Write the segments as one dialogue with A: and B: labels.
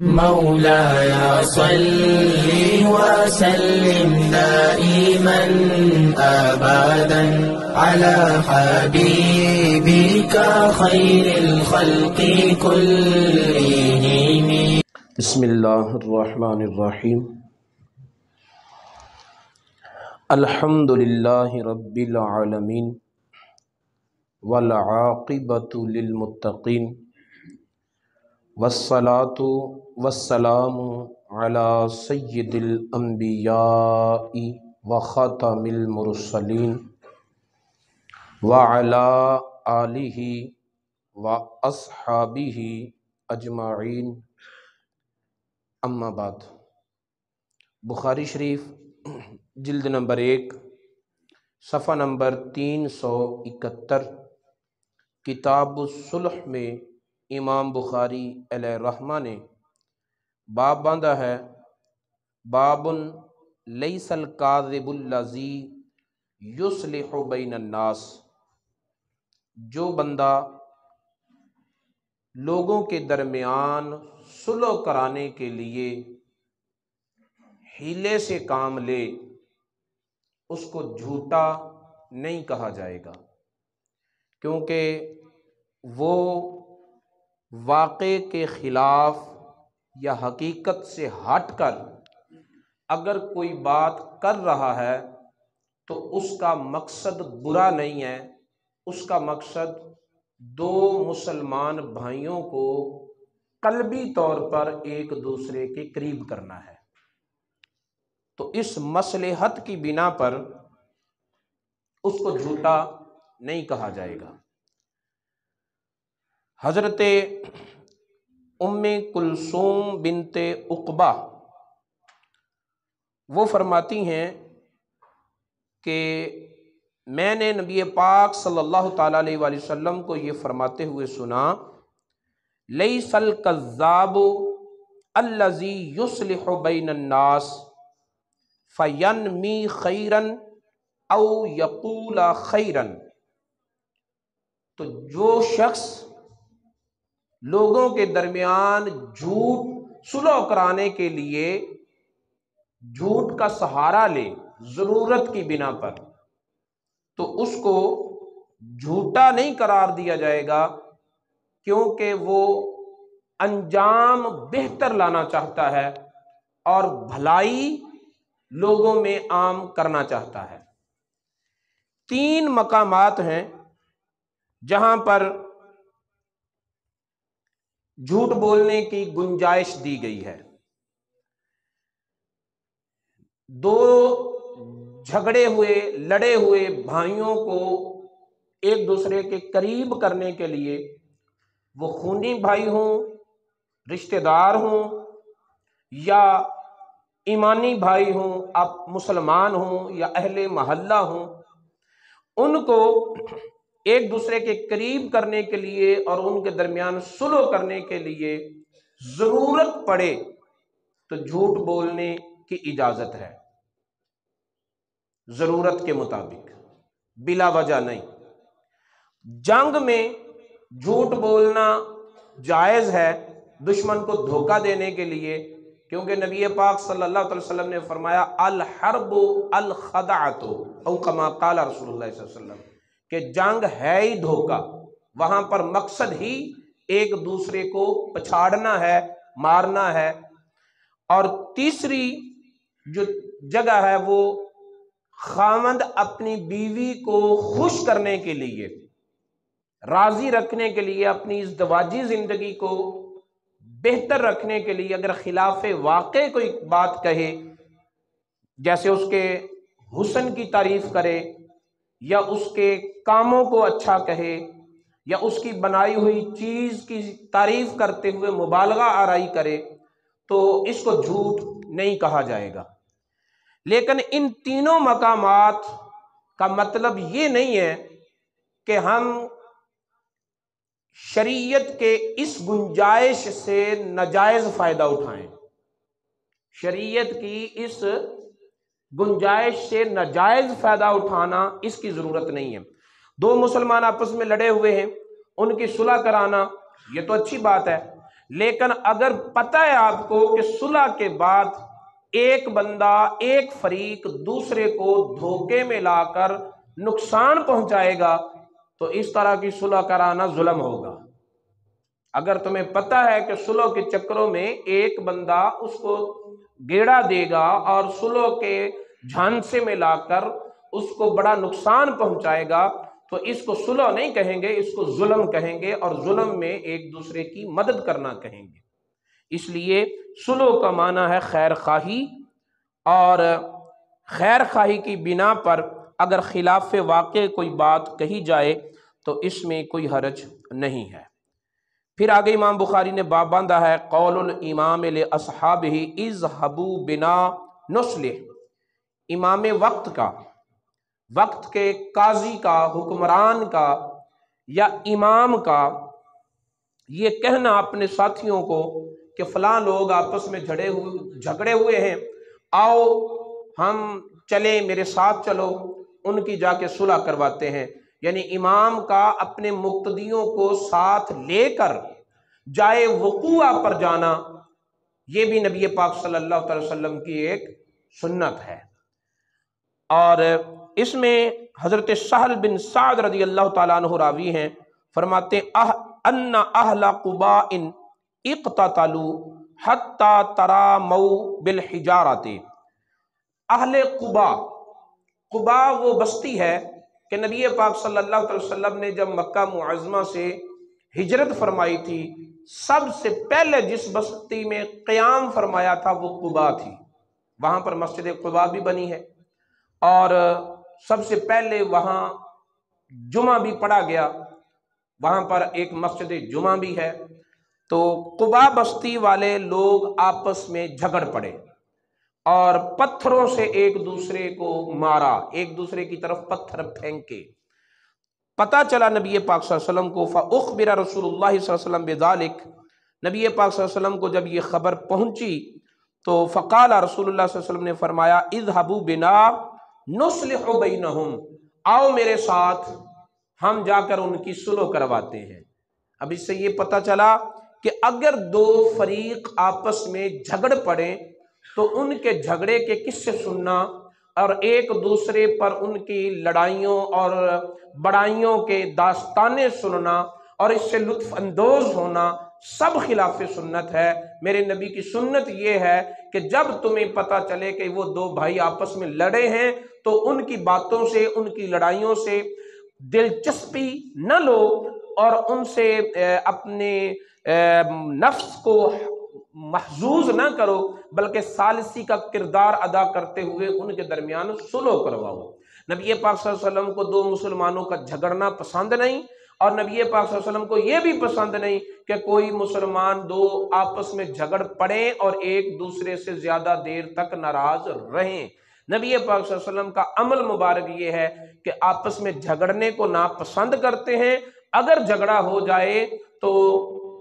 A: مولاي صل وسلم دائما أبدا على حبيبك خير الخلق كلهم.
B: بسم اللہ الرحمن الرحیم. الحمد للہ رب العالمین والعاقبۃ للمتقین والصلاۃ والسلام علی سید الانبیاء وخاتم المرسلین وعلی آلہ واصحابہ اجمعین. اما بعد. بخاری شریف جلد نمبر 1 صفحہ نمبر 371 کتاب الصلح میں امام بخاری علیہ الرحمہ نے باب باندھا ہے، باب لیس الکاذب الذی یصلح بین الناس. جو بندہ لوگوں کے درمیان صلح کرانے کے لیے ہیلے سے کام لے اس کو جھوٹا نہیں کہا جائے گا، کیونکہ وہ واقعے کے خلاف یا حقیقت سے ہٹ کر اگر کوئی بات کر رہا ہے تو اس کا مقصد برا نہیں ہے، اس کا مقصد دو مسلمان بھائیوں کو قلبی طور پر ایک دوسرے کے قریب کرنا ہے. تو اس مصلحت کی بنا پر اس کو جھوٹا نہیں کہا جائے گا. حضرت ام کلثوم بنت عقبہ وہ فرماتی ہیں کہ میں نے نبی پاک صلی اللہ تعالیٰ علیہ وآلہ وسلم کو یہ فرماتے ہوئے سنا، لیس الکذاب الذی یصلح بین الناس فینمی خیرا او یقول خیرا. تو جو شخص لوگوں کے درمیان جھوٹ صلح کرانے کے لیے جھوٹ کا سہارا لے ضرورت کی بنا پر، تو اس کو جھوٹا نہیں قرار دیا جائے گا، کیونکہ وہ انجام بہتر لانا چاہتا ہے اور بھلائی لوگوں میں عام کرنا چاہتا ہے. 3 مقامات ہیں جہاں پر جھوٹ بولنے کی گنجائش دی گئی ہے. 2 جھگڑے ہوئے لڑے ہوئے بھائیوں کو ایک دوسرے کے قریب کرنے کے لیے، وہ خونی بھائی ہوں، رشتہ دار ہوں یا ایمانی بھائی ہوں، آپ مسلمان ہوں یا اہل محلہ ہوں، ان کو ایک دوسرے کے قریب کرنے کے لیے اور ان کے درمیان صلح کرنے کے لیے ضرورت پڑے تو جھوٹ بولنے کی اجازت ہے، ضرورت کے مطابق، بلا وجہ نہیں. جنگ میں جھوٹ بولنا جائز ہے دشمن کو دھوکہ دینے کے لیے، کیونکہ نبی پاک صلی اللہ علیہ وسلم نے فرمایا الحرب الخدعۃ او کما قال رسول اللہ صلی اللہ علیہ وسلم، کہ جنگ ہے ہی دھوکہ، وہاں پر مقصد ہی ایک دوسرے کو پچھاڑنا ہے، مارنا ہے. اور تیسری جو جگہ ہے وہ خاوند اپنی بیوی کو خوش کرنے کے لیے، راضی رکھنے کے لیے، اپنی ازدواجی زندگی کو بہتر رکھنے کے لیے اگر خلاف واقع کوئی بات کہے، جیسے اس کے حسن کی تعریف کرے یا اس کے کاموں کو اچھا کہے یا اس کی بنائی ہوئی چیز کی تعریف کرتے ہوئے مبالغہ آرائی کرے، تو اس کو جھوٹ نہیں کہا جائے گا. لیکن ان تینوں مقامات کا مطلب یہ نہیں ہے کہ ہم شریعت کے اس گنجائش سے ناجائز فائدہ اٹھائیں. شریعت کی اس گنجائش سے ناجائز فائدہ اٹھانا اس کی ضرورت نہیں ہے. 2 مسلمان آپس میں لڑے ہوئے ہیں، ان کی صلح کرانا یہ تو اچھی بات ہے، لیکن اگر پتہ ہے آپ کو کہ صلح کے بعد ایک بندہ ایک فریق دوسرے کو دھوکے میں لا کر نقصان پہنچائے گا تو اس طرح کی صلح کرانا ظلم ہوگا۔ اگر تمہیں پتہ ہے کہ صلح کے چکروں میں ایک بندہ اس کو گیڑا دے گا اور صلح کے جھانسے میں لا کر اس کو بڑا نقصان پہنچائے گا تو اس کو صلح نہیں کہیں گے، اس کو ظلم کہیں گے، اور ظلم میں ایک دوسرے کی مدد کرنا کہیں گے۔ اس لیے صلح کا معنی ہے خیر خواہی، اور خیر خواہی کی بنا پر اگر خلاف واقع کوئی بات کہی جائے تو اس میں کوئی حرج نہیں ہے۔ پھر آگے امام بخاری نے باب باندھا ہے قول الامام لاصحابہ اذهبوا بنا نصلح، امام وقت کا، وقت کے قاضی کا، حکمران کا یا امام کا یہ کہنا اپنے ساتھیوں کو کہ فلاں لوگ آپس میں جھگڑے ہوئے ہیں، آؤ ہم چلیں، میرے ساتھ چلو، ان کی جا کے صلح کرواتے ہیں۔ یعنی امام کا اپنے مقتدیوں کو ساتھ لے کر جائے وقوع پر جانا، یہ بھی نبی پاک صلی اللہ علیہ وسلم کی ایک سنت ہے۔ اور اس میں حضرت سہل بن سعد رضی اللہ تعالیٰ عنہ راوی ہیں، فرماتے ان اہل قباء اقتتلوا حتی تراموا بالحجارۃ۔ اہل قباء، قباء وہ بستی ہے کہ نبی پاک صلی اللہ علیہ وسلم نے جب مکہ معظمہ سے ہجرت فرمائی تھی، سب سے پہلے جس بستی میں قیام فرمایا تھا وہ قباء تھی۔ وہاں پر مسجد قباء بھی بنی ہے، اور سب سے پہلے وہاں جمعہ بھی پڑھا گیا، وہاں پر ایک مسجد جمعہ بھی ہے۔ تو قباء بستی والے لوگ آپس میں جھگڑ پڑے اور پتھروں سے ایک دوسرے کو مارا، ایک دوسرے کی طرف پتھر پھینکے۔ پتہ چلا نبی پاک صلی اللہ علیہ وسلم کو، فأخبر رسول اللہ صلی اللہ علیہ وسلم بذالک، نبی پاک صلی اللہ علیہ وسلم کو جب یہ خبر پہنچی تو فقال رسول اللہ صلی اللہ علیہ وسلم نے فرمایا اذهبوا بنا نصلح بینہم، آؤ میرے ساتھ، ہم جا کر ان کی صلح کرواتے ہیں۔ اب اس سے یہ پتہ چلا کہ اگر دو فریق آپس میں جھگڑ پڑیں تو ان کے جھگڑے کے قصے سننا اور ایک دوسرے پر ان کی لڑائیوں اور بڑائیوں کے داستانیں سننا اور اس سے لطف اندوز ہونا سب خلاف سنت ہے۔ میرے نبی کی سنت یہ ہے کہ جب تمہیں پتہ چلے کہ وہ دو بھائی آپس میں لڑے ہیں تو ان کی باتوں سے، ان کی لڑائیوں سے دلچسپی نہ لو اور ان سے اپنے نفس کو محظوظ نہ کرو، بلکہ ثالثی کا کردار ادا کرتے ہوئے ان کے درمیان صلح کرواؤ۔ نبی پاک صلی اللہ علیہ وسلم کو دو مسلمانوں کا جھگڑنا پسند نہیں، اور نبی پاک صلی اللہ علیہ وسلم کو یہ بھی پسند نہیں کہ کوئی مسلمان دو آپس میں جھگڑ پڑیں اور ایک دوسرے سے زیادہ دیر تک ناراض رہیں۔ نبی پاک صلی اللہ علیہ وسلم کا عمل مبارک یہ ہے کہ آپس میں جھگڑنے کو ناپسند کرتے ہیں، اگر جھگڑا ہو جائے تو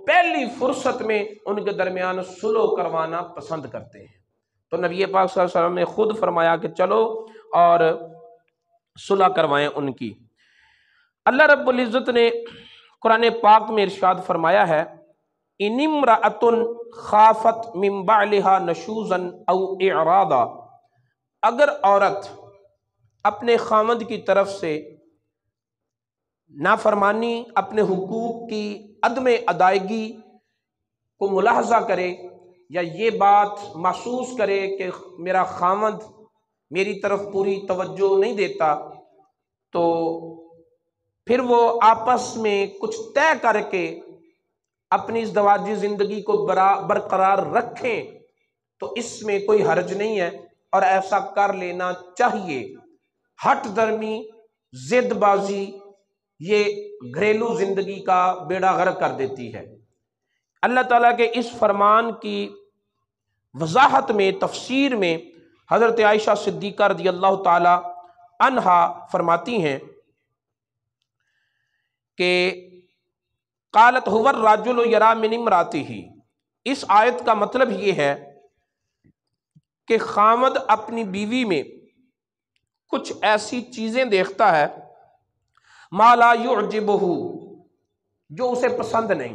B: پہلی فرصت میں ان کے درمیان صلح کروانا پسند کرتے ہیں۔ تو نبی پاک صلی اللہ علیہ وسلم نے خود فرمایا کہ چلو اور صلح کروائیں ان کی۔ اللہ رب العزت نے قرآن پاک میں ارشاد فرمایا ہے ان امرأۃ خافت من بعلها نشوزا او اعراضا، اگر عورت اپنے خامند کی طرف سے نافرمانی، اپنے حقوق کی عدم ادائیگی کو ملاحظہ کرے یا یہ بات محسوس کرے کہ میرا خامند میری طرف پوری توجہ نہیں دیتا، تو پھر وہ آپس میں کچھ طے کر کے اپنی ازدواجی زندگی کو برقرار رکھیں تو اس میں کوئی حرج نہیں ہے، اور ایسا کر لینا چاہیے۔ ہٹ درمی، ضد بازی یہ گھریلو زندگی کا بیڑا غرق کر دیتی ہے۔ اللہ تعالیٰ کے اس فرمان کی وضاحت میں، تفسیر میں حضرت عائشہ صدیقہ رضی اللہ تعالی عنہا فرماتی ہیں کہ قالت هو الرجل یری من امرأته، اس آیت کا مطلب یہ ہے کہ خامد اپنی بیوی میں کچھ ایسی چیزیں دیکھتا ہے ما لا یعجبہ، جو اسے پسند نہیں،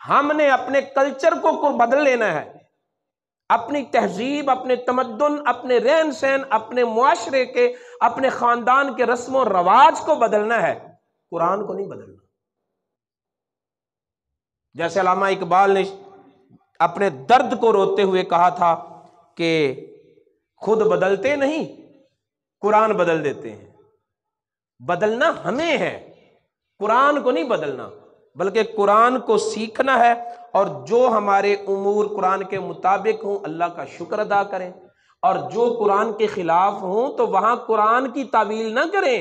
B: ہم نے اپنے کلچر کو بدل لینا ہے، اپنی تہذیب، اپنے تمدن، اپنے رہن سہن، اپنے معاشرے کے، اپنے خاندان کے رسم و رواج کو بدلنا ہے، قرآن کو نہیں بدلنا۔ جیسے علامہ اقبال نے اپنے درد کو روتے ہوئے کہا تھا کہ خود بدلتے نہیں، قرآن بدل دیتے ہیں۔ بدلنا ہمیں ہے، قرآن کو نہیں بدلنا، بلکہ قرآن کو سیکھنا ہے، اور جو ہمارے امور قرآن کے مطابق ہوں اللہ کا شکر ادا کریں، اور جو قرآن کے خلاف ہوں تو وہاں قرآن کی تعویل نہ کریں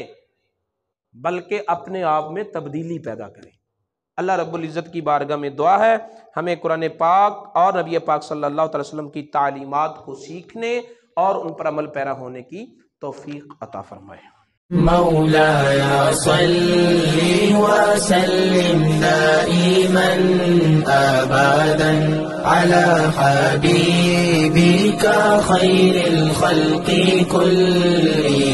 B: بلکہ اپنے آپ میں تبدیلی پیدا کریں۔ اللہ رب العزت کی بارگاہ میں دعا ہے ہمیں قرآن پاک اور نبی پاک صلی اللہ علیہ وسلم کی تعلیمات کو سیکھنے اور ان پر عمل پیرا ہونے کی توفیق عطا فرمائے۔
A: مولاي صل وسلم دائما أبدا على حبيبك خير الخلق كلهم